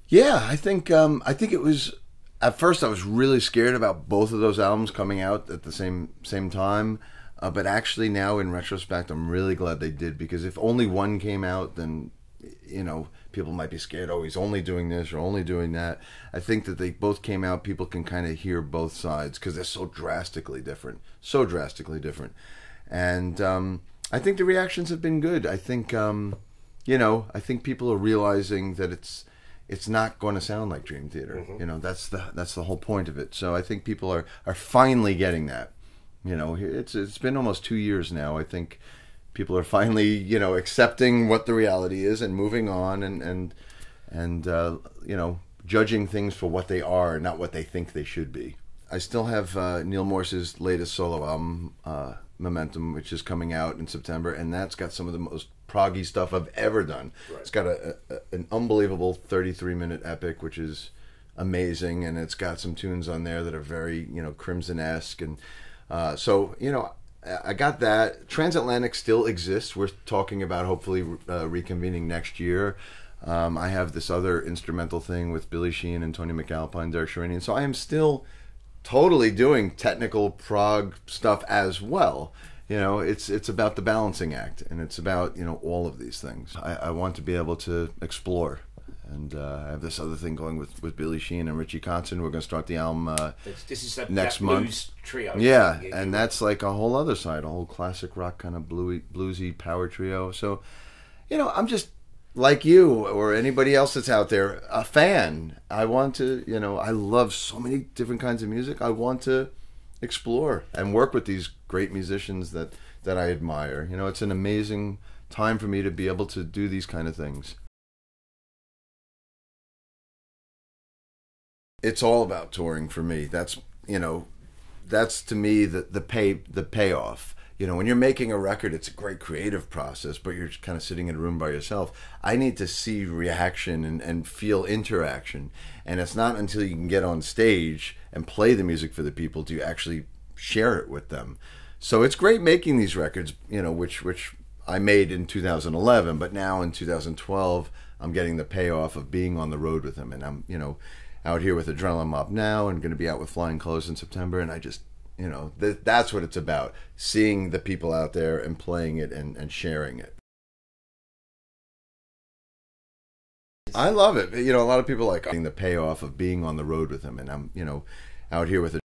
Yeah, I think it was at first I was really scared about both of those albums coming out at the same time. But actually now in retrospect, I'm really glad they did, because if only one came out, then people might be scared. Oh, he's only doing this or only doing that. I think that they both came out. People can kind of hear both sides because they're so drastically different, And I think the reactions have been good. I think I think people are realizing that it's not going to sound like Dream Theater. Mm-hmm. That's the whole point of it. So I think people are finally getting that. It's been almost 2 years now. I think people are finally accepting what the reality is and moving on and judging things for what they are, not what they think they should be. I still have Neil Morse's latest solo album, Momentum, which is coming out in September, and that's got some of the most proggy stuff I've ever done. Right. It's got an unbelievable 33-minute epic, which is amazing, and it's got some tunes on there that are very Crimson-esque, and so I got that. Transatlantic still exists. We're talking about hopefully reconvening next year. I have this other instrumental thing with Billy Sheehan and Tony McAlpine, Derek Sherinian. So I am still totally doing technical prog stuff as well. It's about the balancing act, and it's about all of these things. I want to be able to explore. And I have this other thing going with Billy Sheehan and Richie Kotzen. We're going to start the album this is next that month. Blues trio. Yeah, and that's like a whole other side, a whole classic rock kind of bluesy power trio. So, I'm just like you or anybody else that's out there, a fan. I want to, I love so many different kinds of music. I want to explore and work with these great musicians that I admire. It's an amazing time for me to be able to do these kind of things. It's all about touring for me. That's to me the payoff. When you're making a record, it's a great creative process, but you're kind of sitting in a room by yourself. I need to see reaction and feel interaction, and it's not until you can get on stage and play the music for the people do you actually share it with them. So it's great making these records, which I made in 2011, but now in 2012 I'm getting the payoff of being on the road with them, and I'm out here with Adrenaline Mob now, and going to be out with Flying Clothes in September, and I just, that's what it's about, seeing the people out there and playing it and sharing it. I love it. A lot of people like getting the payoff of being on the road with them, and I'm, out here with